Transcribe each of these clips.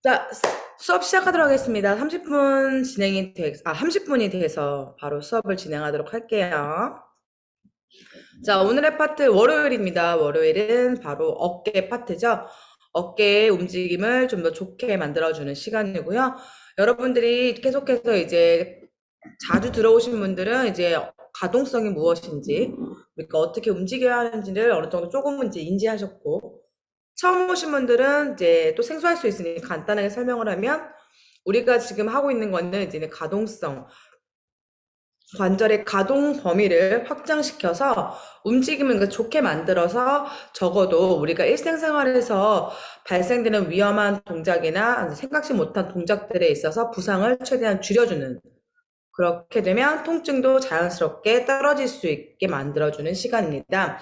자, 수업 시작하도록 하겠습니다. 30분이 돼서 바로 수업을 진행하도록 할게요. 자, 오늘의 파트 월요일입니다. 월요일은 바로 어깨 파트죠. 어깨의 움직임을 좀 더 좋게 만들어주는 시간이고요. 여러분들이 계속해서 이제 자주 들어오신 분들은 이제 가동성이 무엇인지, 그러니까 어떻게 움직여야 하는지를 어느 정도 조금은 이제 인지하셨고, 처음 오신 분들은 이제 또 생소할 수 있으니 간단하게 설명을 하면, 우리가 지금 하고 있는 거는 이제 가동성, 관절의 가동 범위를 확장시켜서 움직임을 좋게 만들어서 적어도 우리가 일상생활에서 발생되는 위험한 동작이나 생각지 못한 동작들에 있어서 부상을 최대한 줄여주는, 그렇게 되면 통증도 자연스럽게 떨어질 수 있게 만들어주는 시간입니다.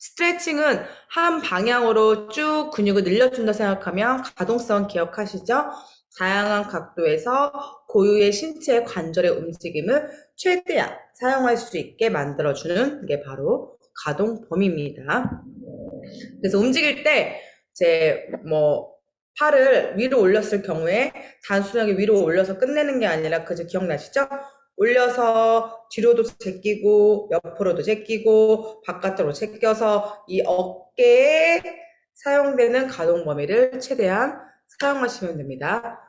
스트레칭은 한 방향으로 쭉 근육을 늘려준다 생각하면 가동성 기억하시죠? 다양한 각도에서 고유의 신체 관절의 움직임을 최대한 사용할 수 있게 만들어주는 게 바로 가동 범위입니다. 그래서 움직일 때 이제 뭐 팔을 위로 올렸을 경우에 단순하게 위로 올려서 끝내는 게 아니라 그저 기억나시죠? 올려서 뒤로도 제끼고 옆으로도 제끼고 바깥으로 제껴서 이 어깨에 사용되는 가동 범위를 최대한 사용하시면 됩니다.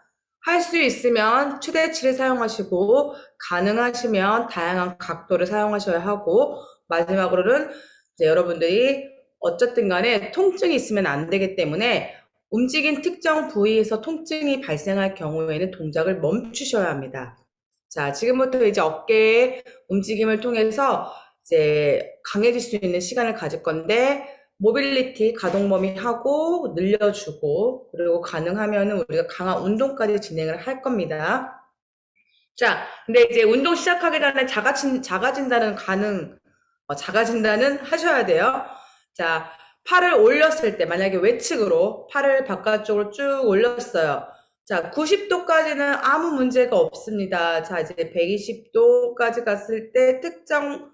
할 수 있으면 최대치를 사용하시고 가능하시면 다양한 각도를 사용하셔야 하고 마지막으로는 이제 여러분들이 어쨌든 간에 통증이 있으면 안 되기 때문에 움직인 특정 부위에서 통증이 발생할 경우에는 동작을 멈추셔야 합니다. 자, 지금부터 이제 어깨의 움직임을 통해서 이제 강해질 수 있는 시간을 가질 건데, 모빌리티 가동 범위 하고 늘려주고, 그리고 가능하면은 우리가 강한 운동까지 진행을 할 겁니다. 자, 근데 이제 운동 시작하기 전에 자가 진단은 하셔야 돼요. 자, 팔을 올렸을 때, 만약에 외측으로 팔을 바깥쪽으로 쭉 올렸어요. 자, 90도까지는 아무 문제가 없습니다. 자, 이제 120도까지 갔을 때 특정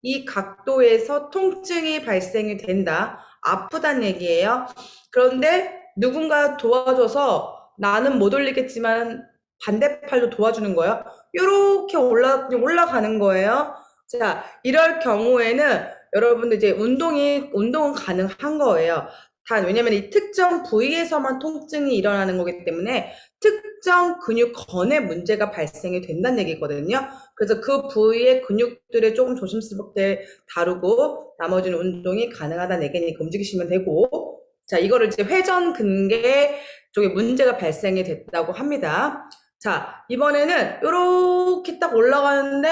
이 각도에서 통증이 발생이 된다. 아프단 얘기예요. 그런데 누군가 도와줘서 나는 못 올리겠지만 반대팔도 도와주는 거예요. 요렇게 올라가는 거예요. 자, 이럴 경우에는 여러분들 이제 운동은 가능한 거예요. 단, 왜냐면 이 특정 부위에서만 통증이 일어나는 거기 때문에 특정 근육건에 문제가 발생이 된다는 얘기거든요. 그래서 그 부위의 근육들을 조금 조심스럽게 다루고 나머지는 운동이 가능하다는 얘기니까 움직이시면 되고, 자, 이거를 이제 회전 근개 쪽에 문제가 발생이 됐다고 합니다. 자, 이번에는 이렇게 딱 올라가는데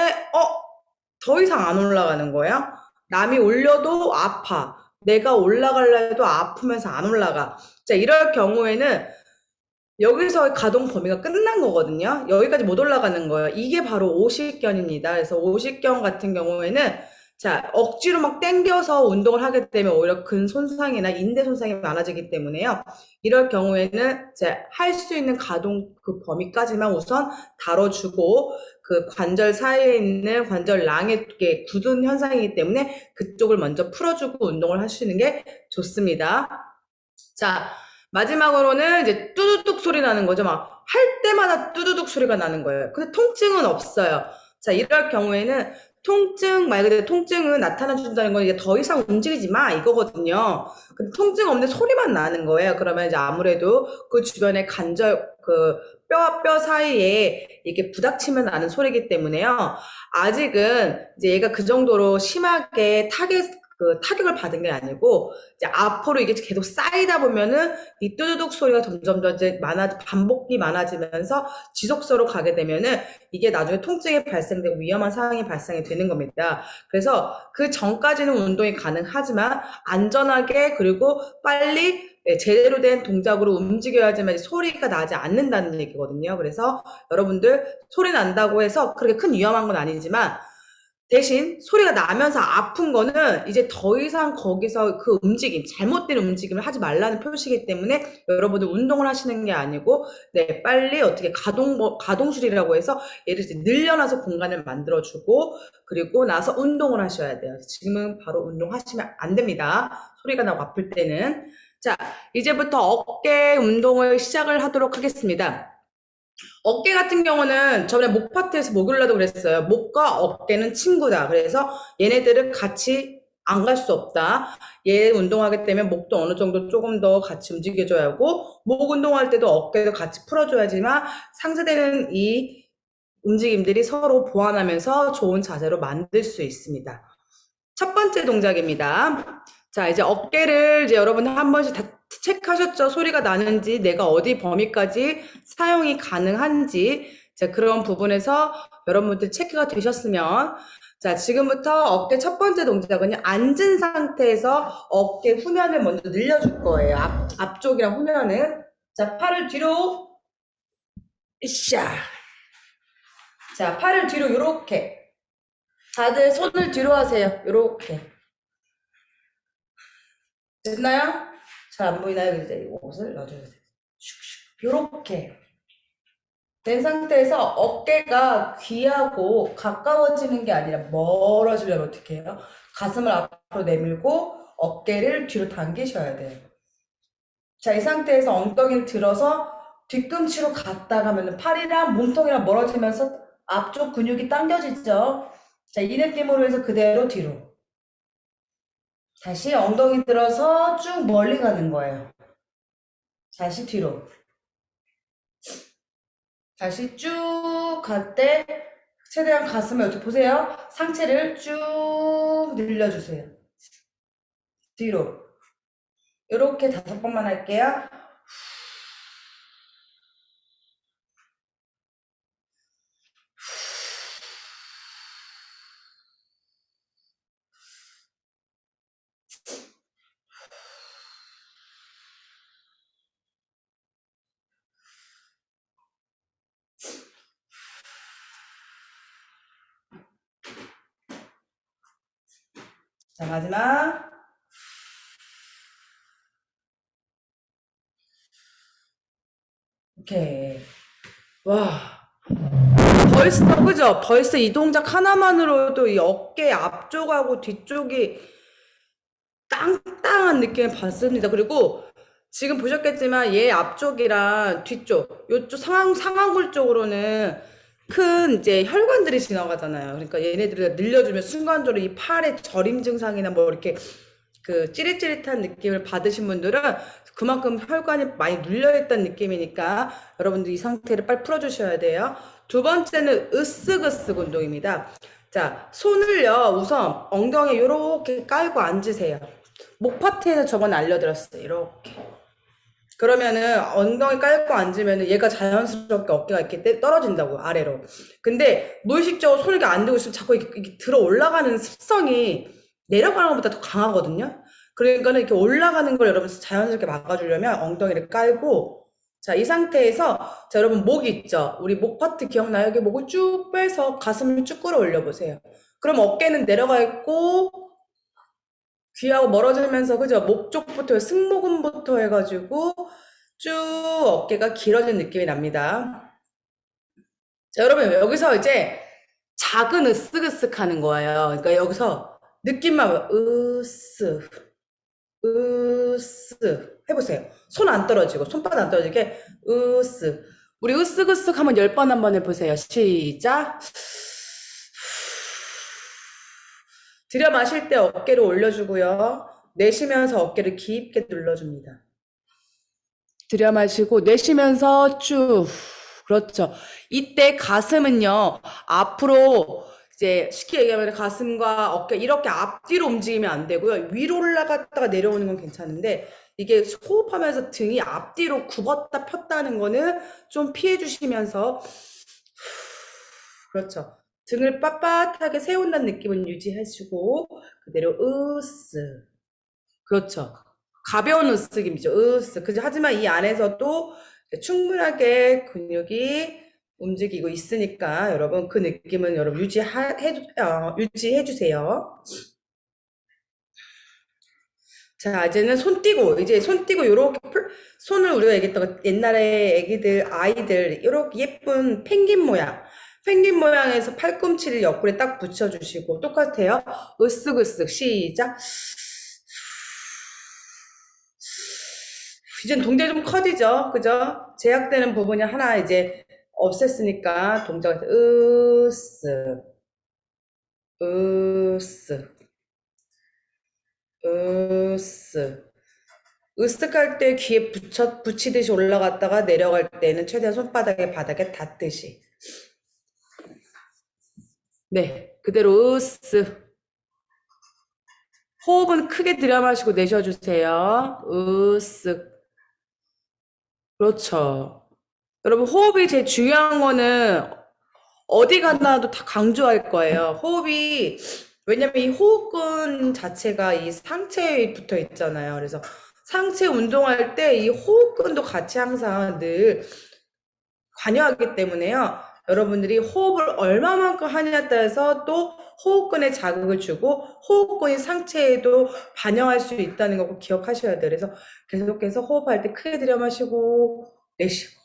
더 이상 안 올라가는 거예요. 남이 올려도 아파. 내가 올라가려 해도 아프면서 안 올라가. 자, 이럴 경우에는 여기서 가동 범위가 끝난 거거든요. 여기까지 못 올라가는 거예요. 이게 바로 오십견입니다. 그래서 오십견 같은 경우에는 자, 억지로 막 당겨서 운동을 하게 되면 오히려 근 손상이나 인대 손상이 많아지기 때문에요. 이럴 경우에는 이제 할 수 있는 가동 그 범위까지만 우선 다뤄주고 그 관절 사이에 있는 관절랑에 굳은 현상이기 때문에 그쪽을 먼저 풀어주고 운동을 하시는 게 좋습니다. 자, 마지막으로는 이제 뚜두둑 소리 나는 거죠. 막 할 때마다 뚜두둑 소리가 나는 거예요. 근데 통증은 없어요. 자, 이럴 경우에는 말 그대로 통증은 나타나준다는 건 이제 더 이상 움직이지 마 이거거든요. 근데 통증 없는데 소리만 나는 거예요. 그러면 이제 아무래도 그 주변에 그 뼈와 뼈 사이에 이렇게 부닥치면 나는 소리이기 때문에요. 아직은 이제 얘가 그 정도로 심하게 타격을 받은 게 아니고 이제 앞으로 이게 계속 쌓이다 보면은 이 뚜두둑 소리가 점점 더 이제 반복이 많아지면서 지속적으로 가게 되면은 이게 나중에 통증이 발생되고 위험한 상황이 발생이 되는 겁니다. 그래서 그 전까지는 운동이 가능하지만 안전하게 그리고 빨리 제대로 된 동작으로 움직여야지만 소리가 나지 않는다는 얘기거든요. 그래서 여러분들 소리 난다고 해서 그렇게 큰 위험한 건 아니지만 대신 소리가 나면서 아픈 거는 이제 더 이상 거기서 그 움직임, 잘못된 움직임을 하지 말라는 표시이기 때문에 여러분들 운동을 하시는 게 아니고, 네, 빨리 어떻게 가동술이라고 해서 얘를 이제 늘려놔서 공간을 만들어주고, 그리고 나서 운동을 하셔야 돼요. 지금은 바로 운동하시면 안 됩니다. 소리가 나고 아플 때는. 자, 이제부터 어깨 운동을 시작을 하도록 하겠습니다. 어깨 같은 경우는 저번에 목 파트에서 목요일날도 그랬어요. 목과 어깨는 친구다. 그래서 얘네들을 같이 안 갈 수 없다. 얘 운동하기 때문에 목도 어느 정도 조금 더 같이 움직여줘야 하고, 목 운동할 때도 어깨도 같이 풀어줘야지만 상쇄되는 이 움직임들이 서로 보완하면서 좋은 자세로 만들 수 있습니다. 첫 번째 동작입니다. 자, 이제 어깨를 이제 여러분 한 번씩 다 체크하셨죠? 소리가 나는지, 내가 어디 범위까지 사용이 가능한지, 자, 그런 부분에서 여러분들 체크가 되셨으면, 자, 지금부터 어깨 첫 번째 동작은요, 앉은 상태에서 어깨 후면을 먼저 늘려줄 거예요. 앞쪽이랑 후면을. 자, 팔을 뒤로, 으쌰. 자, 팔을 뒤로 요렇게. 다들 손을 뒤로 하세요. 요렇게. 됐나요? 잘 안 보이나요? 이제 이것을 넣어줘야 돼요. 슉슉. 요렇게 된 상태에서 어깨가 귀하고 가까워지는 게 아니라 멀어지려면 어떻게 해요? 가슴을 앞으로 내밀고 어깨를 뒤로 당기셔야 돼요. 자, 이 상태에서 엉덩이를 들어서 뒤꿈치로 갔다 가면 팔이랑 몸통이랑 멀어지면서 앞쪽 근육이 당겨지죠? 자, 이 느낌으로 해서 그대로 뒤로. 다시 엉덩이 들어서 쭉 멀리 가는 거예요. 다시 뒤로. 다시 쭉 갈 때 최대한 가슴을 어떻게 보세요? 상체를 쭉 늘려주세요. 뒤로. 이렇게 5번만 할게요. 자, 마지막. 오케이. 와. 벌써, 그죠? 벌써 이 동작 하나만으로도 이 어깨 앞쪽하고 뒤쪽이 땅땅한 느낌을 받습니다. 그리고 지금 보셨겠지만 얘 앞쪽이랑 뒤쪽, 요쪽 상완골 쪽으로는 큰 이제 혈관들이 지나가잖아요. 그러니까 얘네들을 늘려주면 순간적으로 이 팔의 저림 증상이나 뭐 이렇게 그 찌릿찌릿한 느낌을 받으신 분들은 그만큼 혈관이 많이 눌려있다는 느낌이니까 여러분들 이 상태를 빨리 풀어주셔야 돼요. 두 번째는 으쓱으쓱 운동입니다. 자, 손을요, 우선 엉덩이 이렇게 깔고 앉으세요. 목 파트에서 저번에 알려드렸어요. 이렇게. 그러면은 엉덩이 깔고 앉으면은 얘가 자연스럽게 어깨가 이렇게 떨어진다고 아래로. 근데 무의식적으로 손을 이렇게 안 들고 있으면 자꾸 이렇게 들어 올라가는 습성이 내려가는 것보다 더 강하거든요. 그러니까는 이렇게 올라가는 걸 여러분 자연스럽게 막아주려면 ong덩이를 깔고, 자, 이 상태에서, 자, 여러분 목 있죠? 우리 목 파트 기억나요? 여기 목을 쭉 빼서 가슴을 쭉 끌어올려 보세요. 그럼 어깨는 내려가 있고 귀하고 멀어지면서, 그죠? 목 쪽부터 승모근부터 해가지고 쭉 어깨가 길어진 느낌이 납니다. 자, 여러분 여기서 이제 작은 으쓱으쓱 하는 거예요. 그러니까 여기서 느낌만 으쓱 으쓱 해보세요. 손 안 떨어지고 손바닥 안 떨어지게 으쓱. 우리 으쓱으쓱 하면 10번 한번 해보세요. 시작. 들여 마실 때 어깨를 올려주고요. 내쉬면서 어깨를 깊게 눌러줍니다. 들여 마시고 내쉬면서 쭉. 그렇죠. 이때 가슴은요, 앞으로 이제 쉽게 얘기하면 가슴과 어깨 이렇게 앞뒤로 움직이면 안 되고요. 위로 올라갔다가 내려오는 건 괜찮은데 이게 호흡하면서 등이 앞뒤로 굽었다 폈다는 거는 좀 피해 주시면서, 그렇죠. 등을 빳빳하게 세운다는 느낌을 유지하시고 그대로 으스. 그렇죠. 가벼운 으쓱임이죠. 으쓱. 그죠? 하지만 이 안에서도 충분하게 근육이 움직이고 있으니까 여러분 그 느낌은 여러분 유지해 주세요. 자, 이제는 손 띄고 요렇게 손을 우리가 얘기했던 거 옛날에 아이들 요렇게 예쁜 펭귄 모양에서 팔꿈치를 옆구리에 딱 붙여주시고 똑같아요. 으쓱으쓱 시작. 이젠 동작이 좀 커지죠, 그죠? 제약되는 부분이 하나 이제 없앴으니까 동작을 으쓱 으쓱 으쓱 으쓱할 때 귀에 붙이듯이 올라갔다가 내려갈 때는 최대한 손바닥에 바닥에 닿듯이. 네, 그대로 으쓱. 호흡은 크게 들여마시고 내쉬어주세요. 으쓱. 그렇죠. 여러분 호흡이 제일 중요한 거는 어디 가나도 다 강조할 거예요. 호흡이 왜냐면 이 호흡근 자체가 이 상체에 붙어 있잖아요. 그래서 상체 운동할 때 이 호흡근도 같이 항상 늘 관여하기 때문에요. 여러분들이 호흡을 얼마만큼 하냐에 따라서 또 호흡근에 자극을 주고 호흡근이 상체에도 반영할 수 있다는 거 꼭 기억하셔야 돼요. 그래서 계속해서 호흡할 때 크게 들여마시고 내쉬고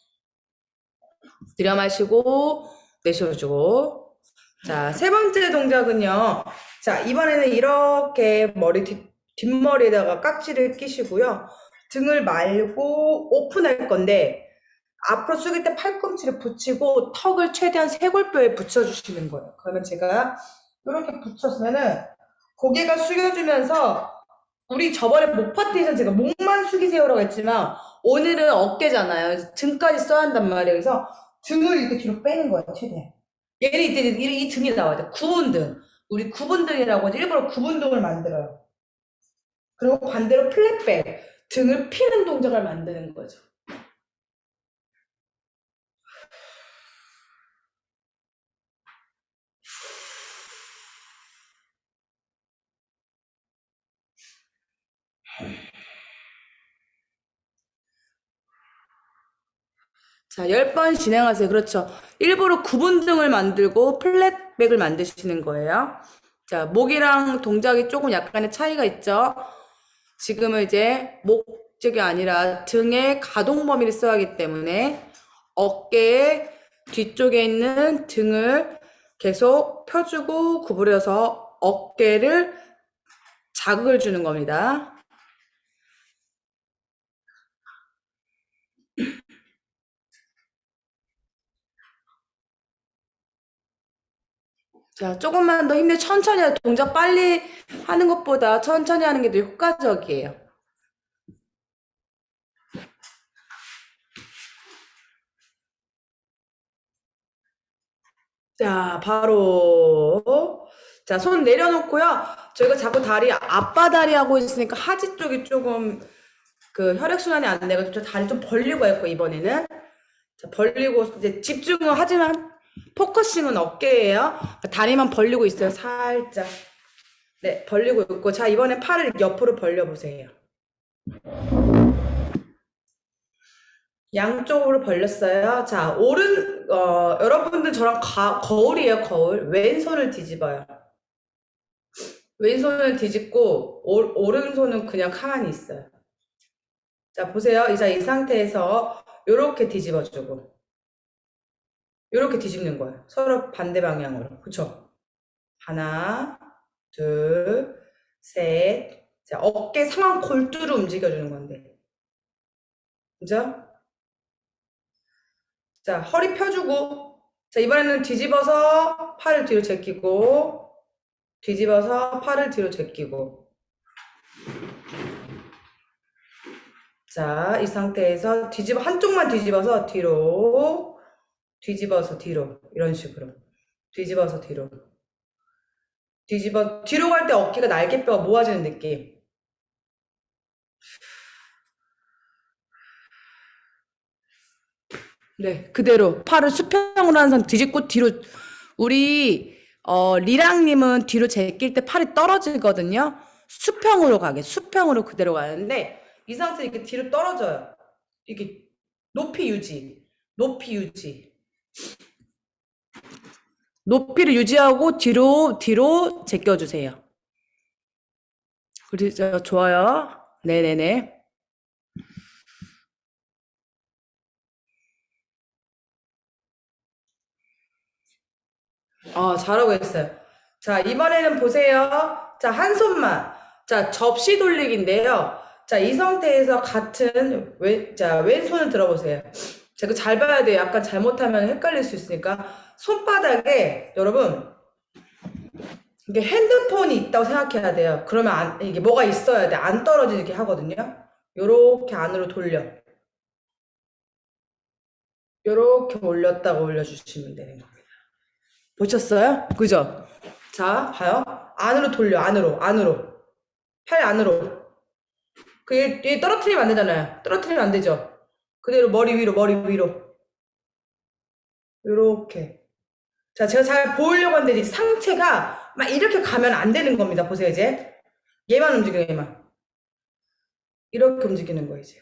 들여마시고 내쉬어주고. 자, 세 번째 동작은요. 자, 이번에는 이렇게 뒷머리에다가 깍지를 끼시고요. 등을 말고 오픈할 건데 앞으로 숙일 때 팔꿈치를 붙이고 턱을 최대한 쇄골뼈에 붙여주시는 거예요. 그러면 제가 이렇게 붙였으면은 고개가 숙여주면서 우리 저번에 목 파트에서 제가 목만 숙이세요라고 했지만 오늘은 어깨잖아요. 그래서 등까지 써야 한단 말이에요. 그래서 등을 이렇게 뒤로 빼는 거예요, 최대한. 얘는 이때 이 등이 나와야 돼. 구분 등. 우리 구분 등이라고 하지. 일부러 구분 등을 만들어요. 그리고 반대로 플랫백. 등을 피는 동작을 만드는 거죠. 자, 10번 진행하세요. 그렇죠. 일부러 구분등을 만들고 플랫백을 만드시는 거예요. 자, 목이랑 동작이 조금 약간의 차이가 있죠. 지금은 이제 목적이 아니라 등의 가동 범위를 써야 하기 때문에 어깨의 뒤쪽에 있는 등을 계속 펴주고 구부려서 어깨를 자극을 주는 겁니다. 자, 조금만 더 천천히 동작 빨리 하는 것보다 천천히 하는 게 더 효과적이에요. 자, 바로 자, 손 내려놓고요. 저희가 자꾸 앞바다리 하고 있으니까 하지 쪽이 조금 그 혈액순환이 안 돼가지고 다리 좀 벌리고 했고 이번에는 자, 벌리고 이제 집중은 하지만 포커싱은 어깨예요. 다리만 벌리고 있어요. 살짝. 네, 벌리고 있고 자, 이번에 팔을 옆으로 벌려보세요. 양쪽으로 벌렸어요. 자, 여러분들 저랑 거울이에요, 거울. 왼손을 뒤집어요. 왼손을 뒤집고, 오른손은 그냥 가만히 있어요. 자, 보세요. 이 상태에서 요렇게 뒤집어주고, 요렇게 뒤집는 거예요. 서로 반대 방향으로. 그쵸? 하나, 둘, 셋. 자, 어깨 상완 골두를 움직여주는 건데. 그죠? 자, 허리 펴주고, 자, 이번에는 뒤집어서 팔을 뒤로 제끼고, 뒤집어서 팔을 뒤로 제끼고. 자, 이 상태에서 한쪽만 뒤집어서 뒤로, 뒤집어서 뒤로. 이런 식으로. 뒤집어서 뒤로. 뒤로 갈 때 어깨가 날개뼈가 모아지는 느낌. 네, 그대로 팔을 수평으로 항상 뒤집고 뒤로 우리 리랑님은 뒤로 제낄 때 팔이 떨어지거든요. 수평으로 그대로 가는데 이 상태 이렇게 뒤로 떨어져요. 이렇게 높이 유지. 높이 유지. 높이를 유지하고 뒤로 제껴주세요. 그렇죠. 좋아요. 네네네. 잘하고 있어요. 자, 이번에는 보세요. 자, 한 손만. 자, 접시 돌리기인데요. 자, 이 상태에서 같은 왼손을 들어보세요. 자, 그 잘 봐야 돼요. 약간 잘못하면 헷갈릴 수 있으니까. 손바닥에, 여러분, 이게 핸드폰이 있다고 생각해야 돼요. 그러면 이게 뭐가 있어야 돼. 안 떨어지게 하거든요. 요렇게 안으로 돌려. 요렇게 올렸다가 올려주시면 되는 겁니다. 보셨어요? 그죠? 자, 봐요. 안으로 돌려, 안으로. 팔 안으로. 그게 떨어뜨리면 안 되잖아요. 떨어뜨리면 안 되죠. 그대로 머리 위로. 요렇게. 자, 제가 잘 보이려고 하는데, 이제 상체가 막 이렇게 가면 안 되는 겁니다. 보세요, 이제. 얘만 움직여요, 얘만. 이렇게 움직이는 거, 이제.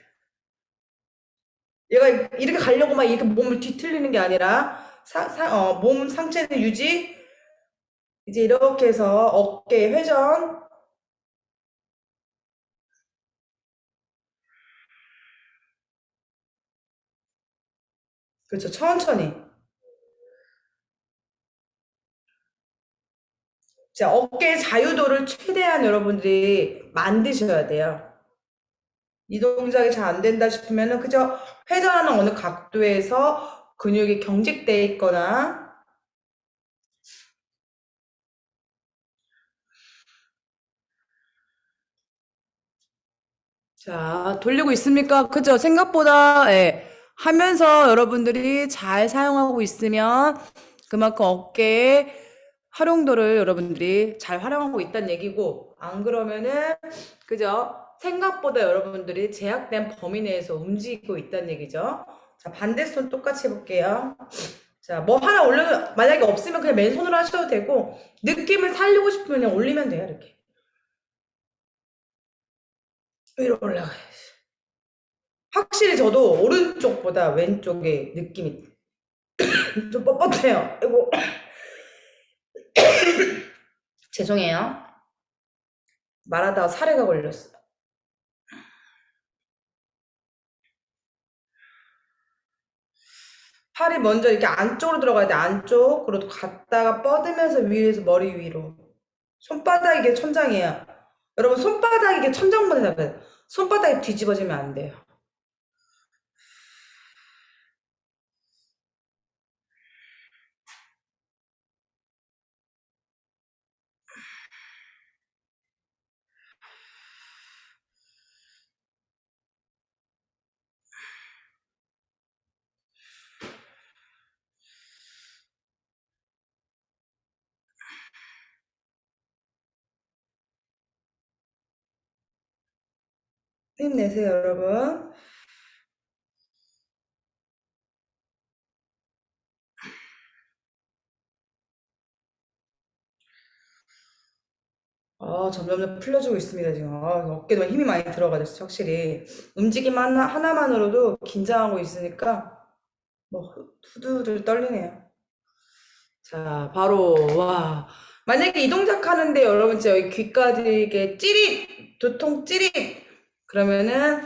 얘가 이렇게 가려고 막 이렇게 몸을 뒤틀리는 게 아니라, 몸 상체는 유지. 이제 이렇게 해서 어깨 회전. 그렇죠. 천천히. 자, 어깨 자유도를 최대한 여러분들이 만드셔야 돼요. 이 동작이 잘 안 된다 싶으면은 그저 회전하는 어느 각도에서 근육이 경직돼 있거나. 자, 돌리고 있습니까? 그죠? 생각보다, 예, 하면서 여러분들이 잘 사용하고 있으면 그만큼 어깨의 활용도를 여러분들이 잘 활용하고 있다는 얘기고, 안 그러면은, 그죠? 생각보다 여러분들이 제약된 범위 내에서 움직이고 있다는 얘기죠. 자, 반대손 똑같이 해볼게요. 자, 뭐 하나 만약에 없으면 그냥 맨손으로 하셔도 되고, 느낌을 살리고 싶으면 그냥 올리면 돼요, 이렇게. 위로 올라가요. 확실히 저도 오른쪽보다 왼쪽의 느낌이 좀 뻣뻣해요. 이거 죄송해요. 말하다가 사례가 걸렸어. 팔이 먼저 이렇게 안쪽으로 들어가야 돼. 안쪽으로 갔다가 뻗으면서 위에서 머리 위로. 손바닥 이게 천장이에요. 여러분 손바닥 이게 천장보다 잡아요. 손바닥이 뒤집어지면 안 돼요. 힘내세요, 여러분. 점점 풀려지고 있습니다, 지금. 어깨도 힘이 많이 들어가졌어, 확실히. 움직임 하나만으로도 긴장하고 있으니까, 뭐, 후두들 떨리네요. 자, 바로, 와. 만약에 이 동작 하는데 여러분, 진짜 여기 귀까지 이게 두통 찌릿! 그러면은,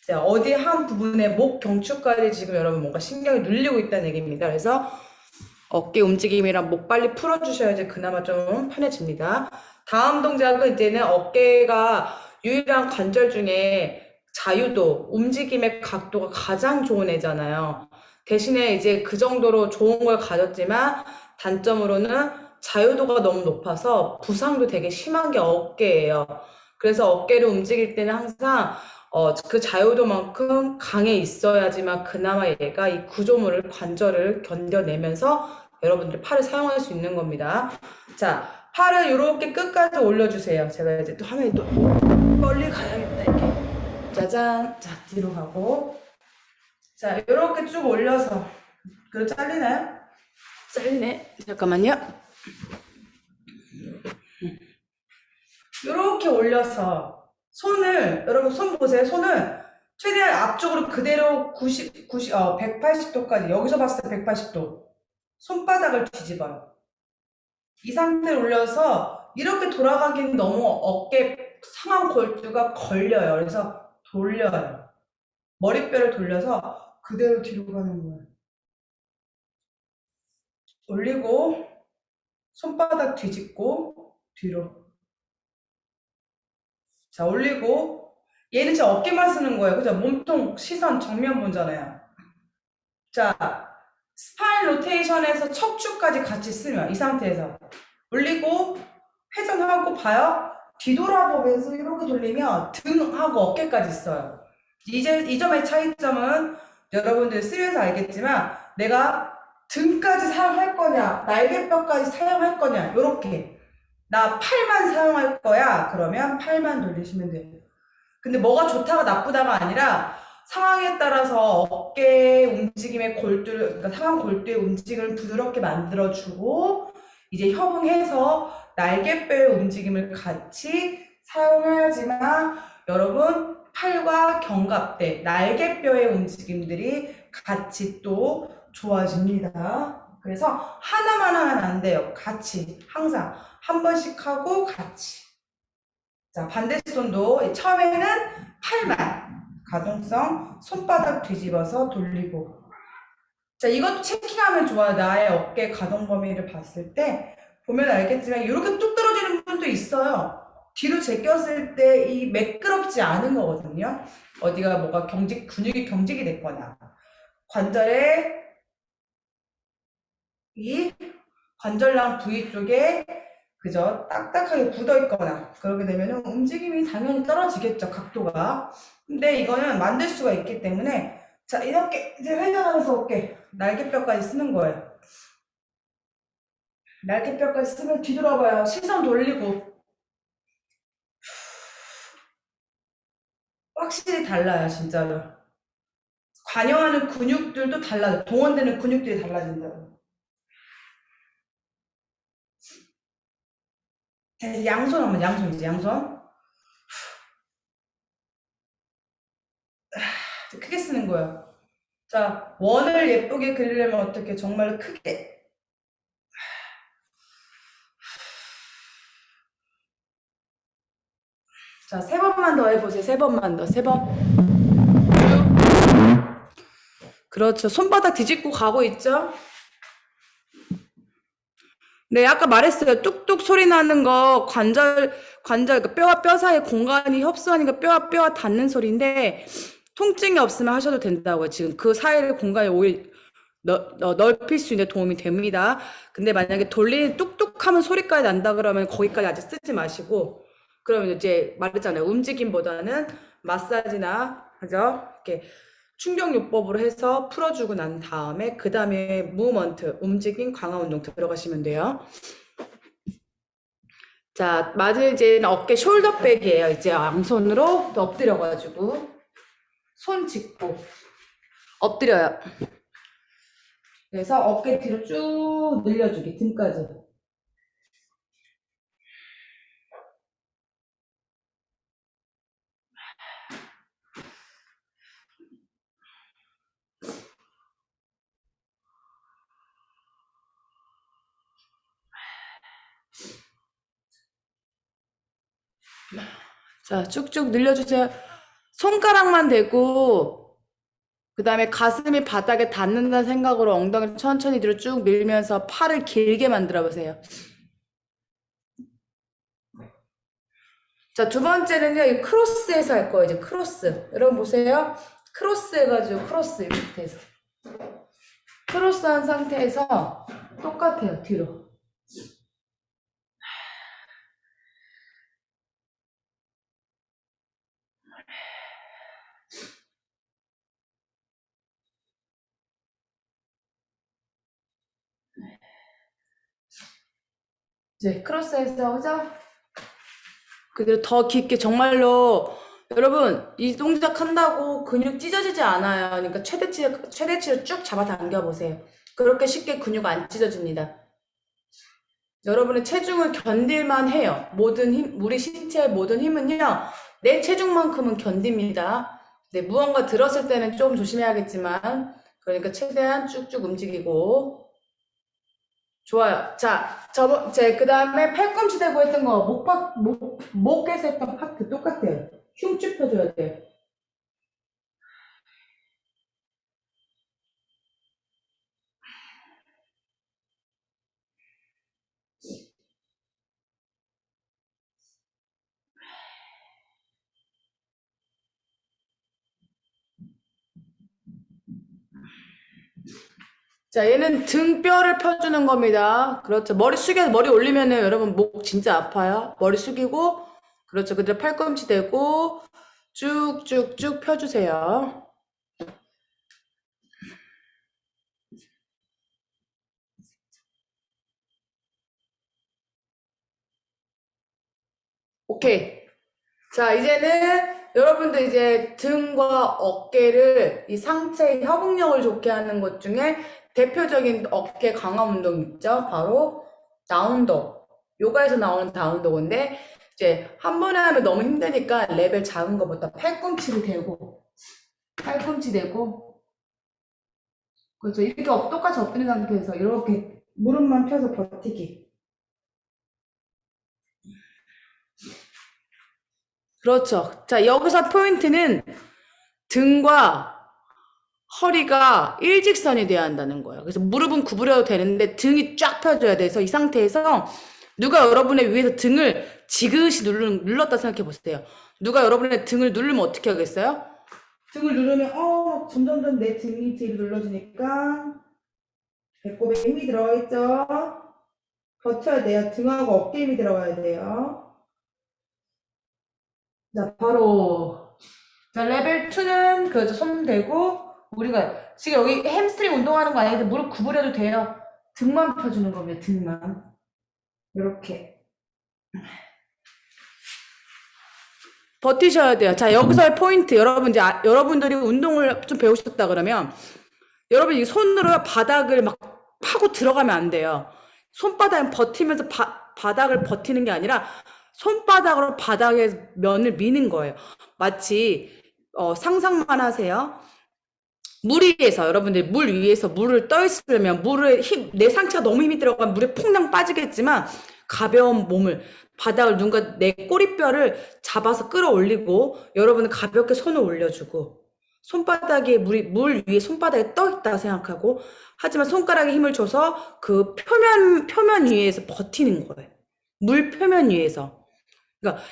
자, 어디 한 부분에 목 경추까지 지금 여러분 뭔가 신경이 눌리고 있다는 얘기입니다. 그래서 어깨 움직임이랑 목 빨리 풀어주셔야지 그나마 좀 편해집니다. 다음 동작은 이제는 어깨가 유일한 관절 중에 자유도, 움직임의 각도가 가장 좋은 애잖아요. 대신에 이제 그 정도로 좋은 걸 가졌지만 단점으로는 자유도가 너무 높아서 부상도 되게 심한 게 어깨예요. 그래서 어깨를 움직일 때는 항상 그 자유도만큼 강해 있어야지만 그나마 얘가 이 구조물을, 관절을 견뎌내면서 여러분들 팔을 사용할 수 있는 겁니다. 자, 팔을 이렇게 끝까지 올려주세요. 제가 이제 또 화면이 또 멀리 가야겠다, 이렇게. 짜잔. 자, 뒤로 가고. 자, 이렇게 쭉 올려서. 그거 잘리나요? 잘리네. 잠깐만요. 이렇게 올려서 여러분 손 보세요. 손을 최대한 앞쪽으로 그대로 180도까지, 여기서 봤을 때 180도. 손바닥을 뒤집어요. 이 상태로 올려서 이렇게 돌아가기는 너무 어깨 상완 골두가 걸려요. 그래서 돌려요. 머리뼈를 돌려서 그대로 뒤로 가는 거예요. 올리고 손바닥 뒤집고 뒤로. 자, 올리고 얘는 진짜 어깨만 쓰는 거예요. 그죠? 몸통 시선 정면 보잖아요. 자, 스파인 로테이션에서 척추까지 같이 쓰면 이 상태에서 올리고 회전하고 봐요. 뒤돌아보면서 이렇게 돌리면 등하고 어깨까지 써요. 이제 이 점의 차이점은 여러분들 쓰면서 알겠지만 내가 등까지 사용할 거냐 날개뼈까지 사용할 거냐 이렇게 나 팔만 사용할 거야 그러면 팔만 돌리시면 돼요. 근데 뭐가 좋다가 나쁘다가 아니라 상황에 따라서 어깨 움직임의 골두를, 그러니까 상완 골두의 움직임을 부드럽게 만들어주고 이제 협응해서 날개뼈의 움직임을 같이 사용해야지만 여러분 팔과 견갑대, 날개뼈의 움직임들이 같이 또 좋아집니다. 그래서 하나만 하면 안 돼요. 같이 항상 한 번씩 하고 같이. 자, 반대손도 처음에는 팔만 가동성 손바닥 뒤집어서 돌리고. 자, 이것도 체킹하면 좋아요. 나의 어깨 가동 범위를 봤을 때 보면 알겠지만 이렇게 뚝 떨어지는 분도 있어요. 뒤로 제꼈을 때 이 매끄럽지 않은 거거든요. 어디가 뭐가 근육이 경직이 됐거나 관절에 이 관절랑 부위 쪽에 그죠? 딱딱하게 굳어 있거나 그러게 되면 움직임이 당연히 떨어지겠죠, 각도가. 근데 이거는 만들 수가 있기 때문에 자, 이렇게 이제 회전하면서 어깨 날개뼈까지 쓰는 거예요. 날개뼈까지 쓰면 뒤돌아봐요. 시선 돌리고. 확실히 달라요, 진짜로. 관여하는 근육들도 달라요. 동원되는 근육들이 달라진다고. 자, 양손 한번, 양손 이제 양손. 크게 쓰는 거예요. 자, 원을 예쁘게 그리려면 어떻게 정말로 크게. 자, 3번만 더 해보세요. 3번만 더. 3번. 그렇죠. 손바닥 뒤집고 가고 있죠? 네, 아까 말했어요. 뚝뚝 소리 나는 거 그러니까 뼈와 뼈 사이에 공간이 협소하니까 뼈와 닿는 소리인데 통증이 없으면 하셔도 된다고요. 지금 그 사이를 공간이 오히려 넓힐 수 있는 도움이 됩니다. 근데 만약에 돌리는 뚝뚝하면 소리까지 난다 그러면 거기까지 아직 쓰지 마시고 그러면 이제 말했잖아요. 움직임보다는 마사지나 하죠. 이렇게 충격요법으로 해서 풀어주고 난 다음에 그 다음에 무브먼트, 움직임 강화 운동 들어가시면 돼요. 자, 맞은 이제 어깨 숄더백이에요. 이제 양손으로 엎드려가지고 손 짚고 엎드려요. 그래서 어깨 뒤로 쭉 늘려주기, 등까지. 자, 쭉쭉 늘려주세요. 손가락만 대고 그 다음에 가슴이 바닥에 닿는다는 생각으로 엉덩이를 천천히 뒤로 쭉 밀면서 팔을 길게 만들어 보세요. 자, 두 번째는요, 이 크로스해서 할 거예요. 이제 크로스. 여러분 보세요. 크로스 해가지고 크로스 이 밑에서. 크로스 한 상태에서 똑같아요. 뒤로. 이제 크로스해서 그죠? 그대로 더 깊게 정말로 여러분 이 동작 한다고 근육 찢어지지 않아요. 그러니까 최대치를 쭉 잡아당겨 보세요. 그렇게 쉽게 근육 안 찢어집니다. 여러분의 체중을 견딜만 해요. 모든 힘, 우리 신체의 모든 힘은요, 내 체중만큼은 견딥니다. 네, 무언가 들었을 때는 좀 조심해야겠지만, 그러니까 최대한 쭉쭉 움직이고, 좋아요. 자, 그 다음에 팔꿈치 대고 했던 거, 목에서 했던 파트 똑같아요. 흉쭉 펴줘야 돼요. 자, 얘는 등뼈를 펴주는 겁니다. 그렇죠. 머리 올리면은 여러분 목 진짜 아파요. 머리 숙이고, 그렇죠. 그대로 팔꿈치 대고, 쭉쭉쭉 펴주세요. 오케이. 자, 이제는 여러분들 이제 등과 어깨를 이 상체의 협응력을 좋게 하는 것 중에 대표적인 어깨 강화 운동 있죠? 바로 다운독. 요가에서 나오는 다운독인데 이제 한 번에 하면 너무 힘드니까 레벨 작은 것부터 팔꿈치를 대고 팔꿈치 대고 그렇죠. 이렇게 똑같이 엎드린 상태에서 이렇게 무릎만 펴서 버티기. 그렇죠. 자, 여기서 포인트는 등과 허리가 일직선이 돼야 한다는 거예요. 그래서 무릎은 구부려도 되는데 등이 쫙 펴져야 돼서 이 상태에서 누가 여러분의 위에서 등을 지그시 눌렀다 생각해 보세요. 누가 여러분의 등을 누르면 어떻게 하겠어요? 등을 누르면 점점점 내 등이 뒤로 눌러지니까 배꼽에 힘이 들어있죠? 버텨야 돼요. 등하고 어깨 힘이 들어가야 돼요. 자, 바로 자, 레벨 2는 그 손 대고 우리가 지금 여기 햄스트링 운동하는 거 아닌데 무릎 구부려도 돼요. 등만 펴주는 겁니다. 등만. 이렇게. 버티셔야 돼요. 자, 여기서의 포인트. 여러분 이제 여러분들이 운동을 좀 배우셨다 그러면 여러분 이 손으로 바닥을 막 파고 들어가면 안 돼요. 손바닥을 버티면서 바닥을 버티는 게 아니라 손바닥으로 바닥의 면을 미는 거예요. 마치 상상만 하세요. 물 위에서 여러분들 물 위에서 물을 떠 있으려면 내 상체가 너무 힘이 들어가면 물에 퐁당 빠지겠지만 가벼운 몸을 바닥을 누군가 내 꼬리뼈를 잡아서 끌어올리고 여러분은 가볍게 손을 올려주고 손바닥에 물 위에 손바닥에 떠 있다 생각하고 하지만 손가락에 힘을 줘서 그 표면 위에서 버티는 거예요. 물 표면 위에서. 그러니까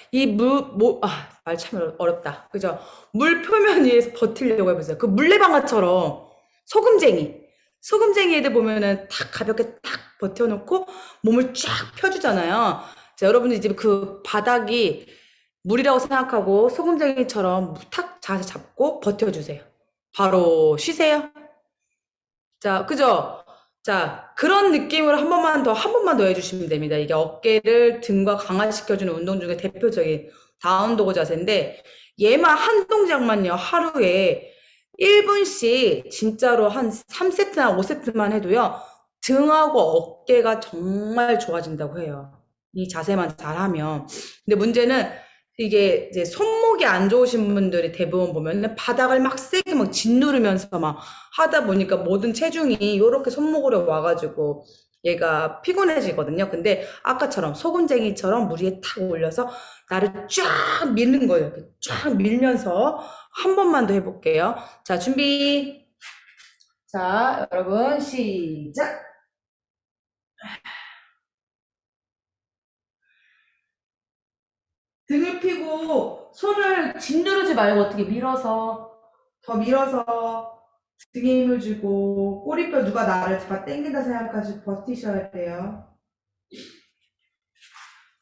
말 참 어렵다. 그죠? 물 표면 위에서 버티려고 해보세요. 그 물레방아처럼 소금쟁이 애들 보면은 탁 가볍게 탁 버텨놓고 몸을 쫙 펴주잖아요. 자, 여러분들 이제 그 바닥이 물이라고 생각하고 소금쟁이처럼 탁 자세 잡고 버텨주세요. 바로 쉬세요. 자, 그죠? 자, 그런 느낌으로 한 번만 더 해주시면 됩니다. 이게 어깨를 등과 강화시켜주는 운동 중에 대표적인 다운도그 자세인데, 얘만 한 동작만요, 하루에 1분씩 진짜로 한 3세트나 5세트만 해도요, 등하고 어깨가 정말 좋아진다고 해요. 이 자세만 잘하면. 근데 문제는 이게 이제 손목이 안 좋으신 분들이 대부분 보면은 바닥을 막 세게 막 짓누르면서 막 하다 보니까 모든 체중이 이렇게 손목으로 와가지고 얘가 피곤해지거든요. 근데 아까처럼 소금쟁이처럼 물 위에 탁 올려서 나를 쫙 밀는 거예요. 이렇게 쫙 밀면서 한 번만 더 해볼게요. 자, 준비. 자, 여러분 시작. 등을 펴고 손을 짓누르지 말고 어떻게 더 밀어서 등에 힘을 주고 꼬리뼈 누가 나를 잡아 당긴다 생각하시고 버티셔야 돼요.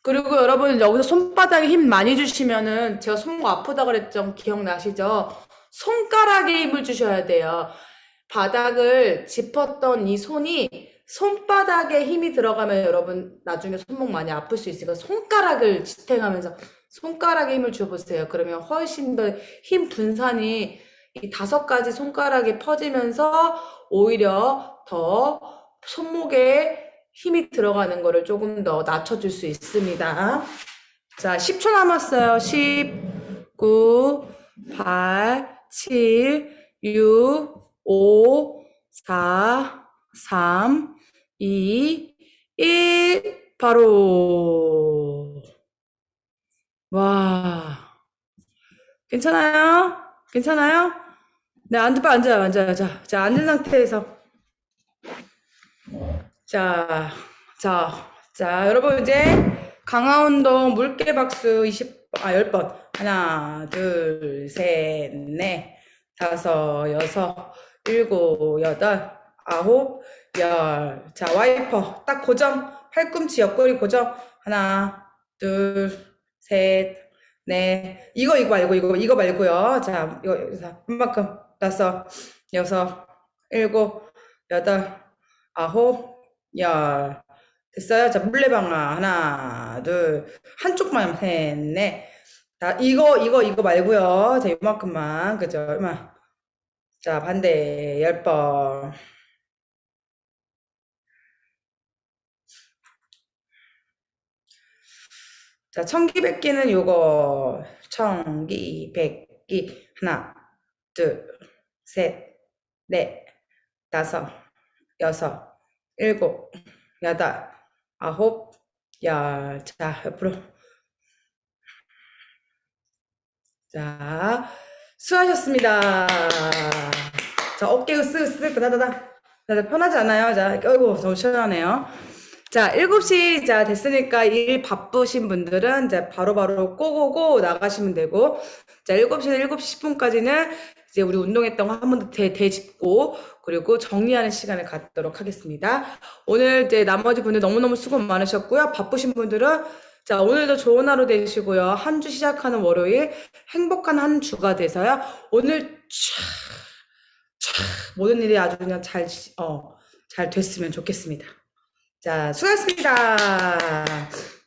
그리고 여러분 여기서 손바닥에 힘 많이 주시면은 제가 손목 아프다 그랬죠? 기억나시죠? 손가락에 힘을 주셔야 돼요. 바닥을 짚었던 이 손이 손바닥에 힘이 들어가면 여러분 나중에 손목 많이 아플 수 있으니까 손가락을 지탱하면서 손가락에 힘을 줘보세요. 그러면 훨씬 더 힘 분산이 이 5가지 손가락에 퍼지면서 오히려 더 손목에 힘이 들어가는 거를 조금 더 낮춰줄 수 있습니다. 자, 10초 남았어요. 10, 9, 8, 7, 6, 5, 4, 3, 2, 1, 바로. 와, 괜찮아요? 괜찮아요? 네, 앉아요, 앉아요. 자, 앉은 상태에서. 자, 여러분 이제 강화 운동 물개 박수 10번. 하나, 둘, 셋, 넷, 다섯, 여섯, 일곱, 여덟, 아홉, 열. 자, 와이퍼 딱 고정. 팔꿈치 옆구리 고정. 하나, 둘, 셋, 넷. 이거 말고 이거 말고요. 자, 이거 이만큼. 다섯, 여섯, 일곱, 여덟, 아홉, 열. 됐어요? 자, 물레방아. 하나, 둘, 한쪽만, 셋, 넷. 자, 이거 말고요. 자, 요만큼만. 그죠? 자, 반대, 10번. 자, 청기백기는 요거. 청기백기. 하나, 둘, 셋, 넷, 다섯, 여섯, 일곱, 여덟, 아홉, 열. 자, 옆으로. 자, 수고하셨습니다. 자, 어깨 으쓱으쓱, 다다다. 편하지 않아요? 자, 어이구, 너무 시원하네요. 자, 7시, 자, 됐으니까 일 바쁘신 분들은 이제 바로바로 꼬고고 나가시면 되고, 자, 7시에서 7시 10분까지는 이제 우리 운동했던 거 한 번 더 되짚고, 그리고 정리하는 시간을 갖도록 하겠습니다. 오늘 이제 나머지 분들 너무너무 수고 많으셨고요. 바쁘신 분들은 자, 오늘도 좋은 하루 되시고요. 한 주 시작하는 월요일 행복한 한 주가 돼서요. 오늘 모든 일이 아주 그냥 잘 됐으면 좋겠습니다. 자, 수고하셨습니다.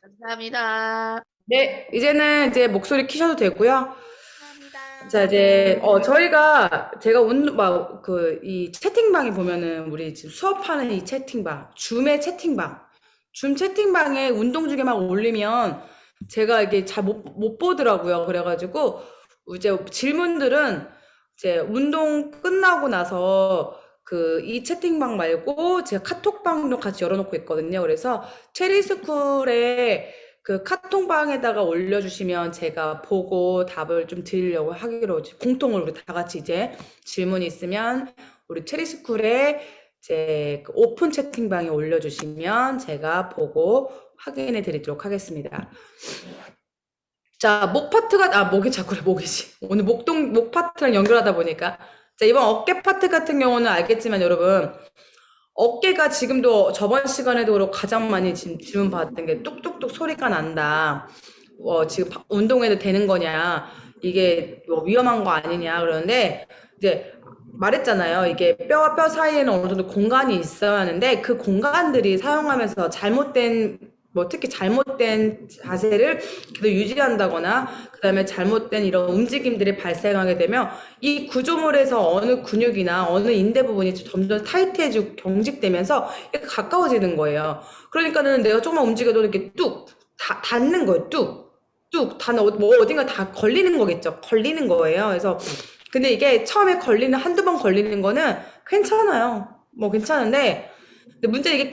감사합니다. 네, 이제는 이제 목소리 키셔도 되고요. 감사합니다. 자, 이제 제가 이 채팅방에 보면은 우리 지금 수업하는 이 채팅방, 줌의 채팅방, 줌 채팅방에 운동 중에 막 올리면 제가 이게 잘 못 보더라고요. 그래가지고 이제 질문들은 이제 운동 끝나고 나서 이 채팅방 말고 제가 카톡방도 같이 열어놓고 있거든요. 그래서 체리스쿨에 그 카톡방에다가 올려주시면 제가 보고 답을 좀 드리려고 하기로 공통으로 우리 다 같이 이제 질문이 있으면 우리 체리스쿨에 이제 그 오픈 채팅방에 올려주시면 제가 보고 확인해 드리도록 하겠습니다. 자, 목 파트가, 목이 자꾸 그래, 목이지. 오늘 목 파트랑 연결하다 보니까. 자, 이번 어깨 파트 같은 경우는 알겠지만 여러분, 어깨가 지금도 저번 시간에도 그렇고 가장 많이 질문 받았던 게 뚝뚝뚝 소리가 난다. 지금 운동해도 되는 거냐. 이게 뭐 위험한 거 아니냐. 그러는데 이제 말했잖아요. 이게 뼈와 뼈 사이에는 어느 정도 공간이 있어야 하는데 그 공간들이 사용하면서 특히 잘못된 자세를 계속 유지한다거나 그다음에 잘못된 이런 움직임들이 발생하게 되면 이 구조물에서 어느 근육이나 어느 인대 부분이 점점 타이트해지고 경직되면서 이렇게 가까워지는 거예요. 그러니까는 내가 조금만 움직여도 이렇게 뚝 닿는 거예요. 뚝 뭐 어딘가 다 걸리는 거겠죠. 걸리는 거예요. 그래서 근데 이게 처음에 한두 번 걸리는 거는 괜찮아요. 뭐 괜찮은데 근데 문제는 이게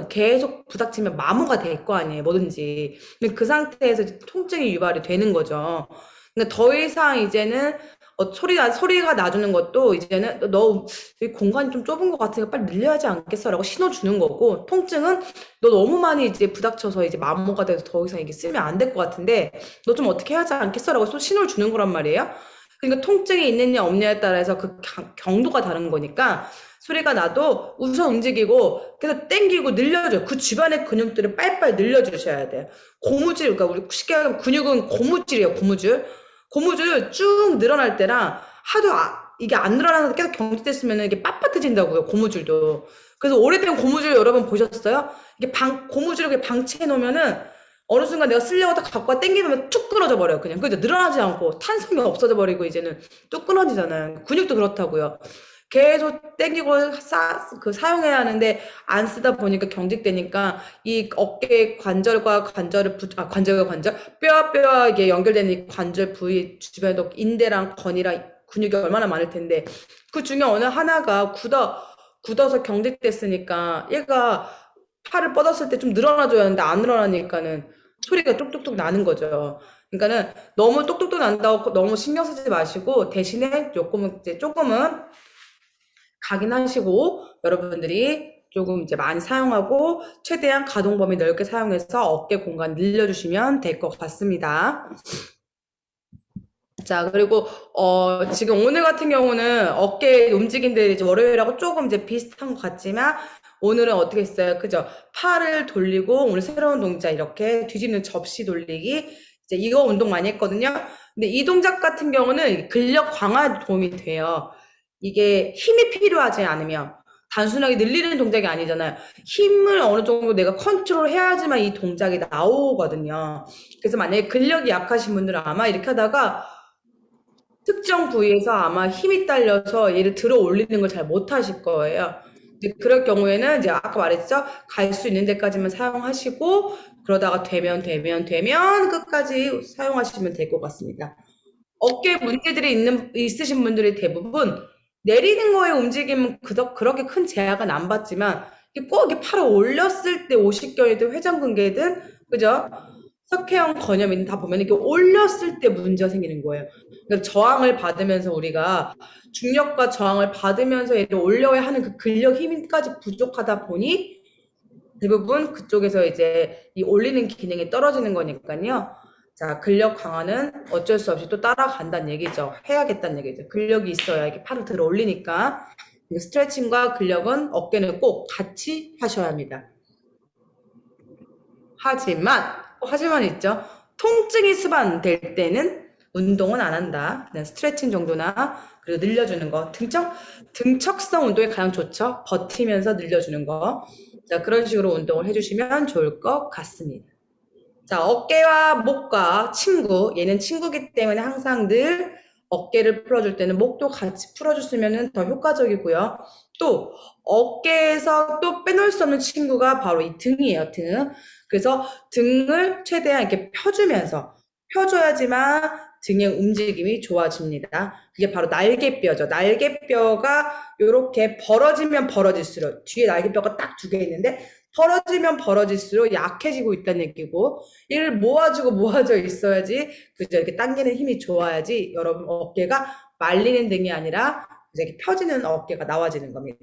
계속 부닥치면 마모가 될 거 아니에요, 뭐든지. 근데 그 상태에서 통증이 유발이 되는 거죠. 근데 더 이상 이제는 소리가 나주는 것도 이제는 너 공간이 좀 좁은 것 같으니까 빨리 늘려야지 않겠어? 라고 신호 주는 거고, 통증은 너 너무 많이 이제 부닥쳐서 이제 마모가 돼서 더 이상 이게 쓰면 안 될 것 같은데, 너 좀 어떻게 하지 않겠어? 라고 또 신호를 주는 거란 말이에요. 그러니까 통증이 있느냐 없느냐에 따라서 그 경도가 다른 거니까, 소리가 나도 우선 움직이고 계속 땡기고 늘려줘요. 그 주변의 근육들을 빨리빨리 늘려주셔야 돼요. 고무줄, 그러니까 우리 쉽게 말하면 근육은 고무줄이에요. 고무줄 쭉 늘어날 때랑 하도 이게 안 늘어나서 계속 경직됐으면 이게 빳빳해진다고요. 고무줄도. 그래서 오래된 고무줄 여러분 보셨어요? 이게 고무줄을 이렇게 방치해 놓으면은 어느 순간 내가 쓰려고 딱 갖고 와 땡기면 툭 끊어져 버려요. 그냥. 그죠? 늘어나지 않고 탄성이 없어져 버리고 이제는 뚝 끊어지잖아요. 근육도 그렇다고요. 계속 땡기고 사용해야 하는데 안 쓰다 보니까 경직되니까 이 어깨 관절과 관절과 관절, 뼈와 뼈와 이게 연결되는 이 관절 부위 주변에도 인대랑 건이랑 근육이 얼마나 많을 텐데 그 중에 어느 하나가 굳어서 경직됐으니까 얘가 팔을 뻗었을 때 좀 늘어나줘야 하는데 안 늘어나니까는 소리가 뚝뚝뚝 나는 거죠. 그러니까는 너무 뚝뚝뚝 난다고 너무 신경 쓰지 마시고 대신에 조금은 각인하시고 여러분들이 조금 이제 많이 사용하고 최대한 가동 범위 넓게 사용해서 어깨 공간 늘려주시면 될 것 같습니다. 자, 그리고 지금 오늘 같은 경우는 어깨 움직임들이 이제 월요일하고 조금 이제 비슷한 것 같지만 오늘은 어떻게 했어요? 그죠? 팔을 돌리고 오늘 새로운 동작 이렇게 뒤집는 접시 돌리기 이제 이거 운동 많이 했거든요. 근데 이 동작 같은 경우는 근력 강화 도움이 돼요. 이게 힘이 필요하지 않으면 단순하게 늘리는 동작이 아니잖아요. 힘을 어느 정도 내가 컨트롤 해야지만 이 동작이 나오거든요. 그래서 만약에 근력이 약하신 분들은 아마 이렇게 하다가 특정 부위에서 아마 힘이 딸려서 얘를 들어 올리는 걸 잘 못하실 거예요. 이제 그럴 경우에는 이제 아까 말했죠? 갈 수 있는 데까지만 사용하시고 그러다가 되면 끝까지 사용하시면 될 것 같습니다. 어깨에 문제들이 있으신 분들이 대부분 내리는 거에 움직임은 그렇게 큰 제약은 안 받지만 꼭 이렇게 팔을 올렸을 때 오십견이든 회전근개든 그죠? 석회형 건염이든 다 보면 이렇게 올렸을 때 문제가 생기는 거예요. 그러니까 저항을 받으면서 우리가 중력과 저항을 받으면서 얘를 올려야 하는 그 근력 힘까지 부족하다 보니 대부분 그쪽에서 이제 이 올리는 기능이 떨어지는 거니까요. 자, 근력 강화는 어쩔 수 없이 또 따라간다는 얘기죠. 해야겠다는 얘기죠. 근력이 있어야 이렇게 팔을 들어 올리니까 스트레칭과 근력은 어깨는 꼭 같이 하셔야 합니다. 하지만 있죠. 통증이 수반될 때는 운동은 안 한다. 그냥 스트레칭 정도나 그리고 늘려주는 거. 등척성 운동이 가장 좋죠. 버티면서 늘려주는 거. 자, 그런 식으로 운동을 해주시면 좋을 것 같습니다. 자, 어깨와 목과 친구. 얘는 친구기 때문에 항상 늘 어깨를 풀어줄 때는 목도 같이 풀어줬으면 더 효과적이고요. 또 어깨에서 또 빼놓을 수 없는 친구가 바로 이 등이에요, 등. 그래서 등을 최대한 이렇게 펴줘야지만 등의 움직임이 좋아집니다. 이게 바로 날개뼈죠. 날개뼈가 이렇게 벌어지면 벌어질수록 뒤에 날개뼈가 딱 두 개 있는데 벌어지면 벌어질수록 약해지고 있다는 얘기고 이를 모아져 있어야지 그죠? 이렇게 당기는 힘이 좋아야지 여러분 어깨가 말리는 등이 아니라 이렇게 펴지는 어깨가 나와지는 겁니다.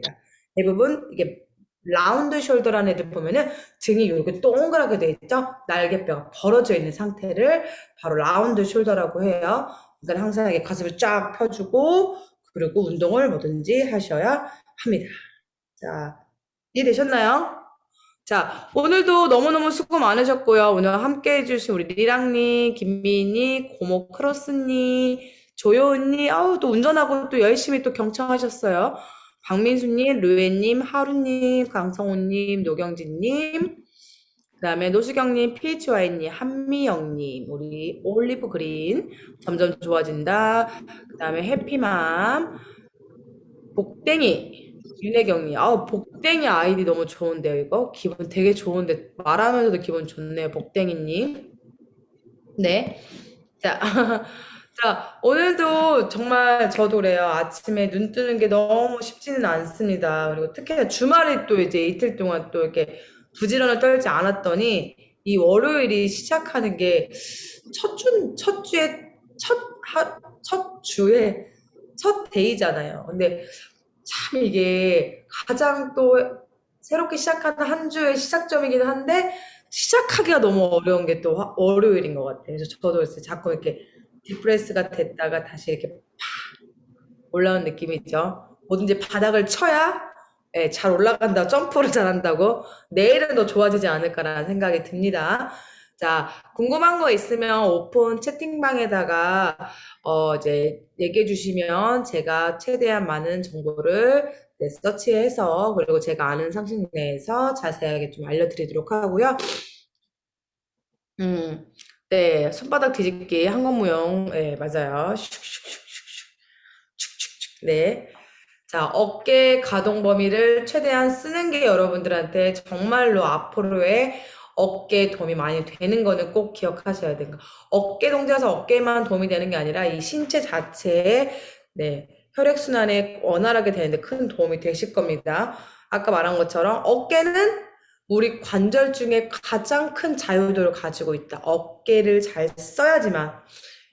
대부분 이게 라운드 숄더라는 애들 보면은 등이 이렇게 동그랗게 돼 있죠? 날개뼈가 벌어져 있는 상태를 바로 라운드 숄더라고 해요. 그러니까 항상 이렇게 가슴을 쫙 펴주고 그리고 운동을 뭐든지 하셔야 합니다. 자, 이해되셨나요? 자, 오늘도 너무너무 수고 많으셨고요. 오늘 함께 해주신 우리 리랑님, 김미니, 고모 크로스님, 조효은님, 또 운전하고 또 열심히 또 경청하셨어요. 박민수님, 르웨님, 하루님, 강성호님, 노경진님, 그 다음에 노수경님, PHY님, 한미영님, 우리 올리브 그린, 점점 좋아진다. 그 다음에 해피맘, 복댕이, 윤혜경님. 복댕이 아이디 너무 좋은데요, 이거? 기분 되게 좋은데, 말하면서도 기분 좋네요, 복댕이님. 네. 자, 자, 오늘도 정말 저도 그래요. 아침에 눈 뜨는 게 너무 쉽지는 않습니다. 그리고 특히나 주말에 또 이제 이틀 동안 또 이렇게 부지런을 떨지 않았더니, 이 월요일이 시작하는 게 첫 주에, 첫 주에, 첫 데이잖아요. 근데 참 이게 가장 또 새롭게 시작하는 한 주의 시작점이긴 한데 시작하기가 너무 어려운 게 또 월요일인 것 같아요. 그래서 저도 그래서 자꾸 이렇게 디프레스가 됐다가 다시 이렇게 팍 올라오는 느낌이죠. 뭐든지 바닥을 쳐야 예, 잘 올라간다, 점프를 잘한다고 내일은 더 좋아지지 않을까라는 생각이 듭니다. 자, 궁금한 거 있으면 오픈 채팅방에다가 이제 얘기해 주시면 제가 최대한 많은 정보를 네, 서치해서 그리고 제가 아는 상식 내에서 자세하게 좀 알려드리도록 하고요. 네, 손바닥 뒤집기 한국무용, 네, 맞아요. 슉슉슉슉슉, 슉슉슉, 네. 자, 어깨 가동 범위를 최대한 쓰는 게 여러분들한테 정말로 앞으로의 어깨에 도움이 많이 되는 거는 꼭 기억하셔야 돼요. 어깨 동작에서 어깨만 도움이 되는 게 아니라 이 신체 자체에 네, 혈액순환에 원활하게 되는데 큰 도움이 되실 겁니다. 아까 말한 것처럼 어깨는 우리 관절 중에 가장 큰 자유도를 가지고 있다. 어깨를 잘 써야지만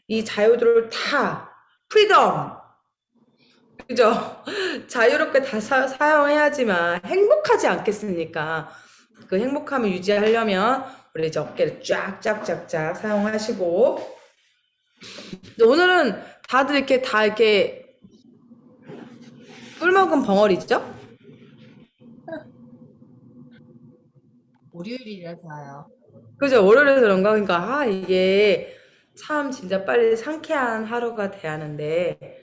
이 자유도를 다 프리덤 그죠? 자유롭게 다 사용해야지만 행복하지 않겠습니까? 그 행복함을 유지하려면 우리 이제 어깨를 쫙쫙쫙쫙 사용하시고 오늘은 다들 이렇게 다 이렇게 꿀먹은 벙어리죠? 월요일이라서요. 그죠? 월요일에서 그런가? 그러니까 이게 참 진짜 빨리 상쾌한 하루가 돼야 하는데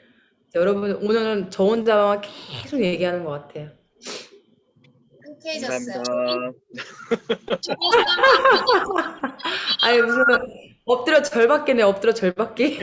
여러분 오늘은 저 혼자만 계속 얘기하는 것 같아요. 상쾌해졌어요. 감사합니다. 아니 무슨 엎드려 절받기네 엎드려 절받기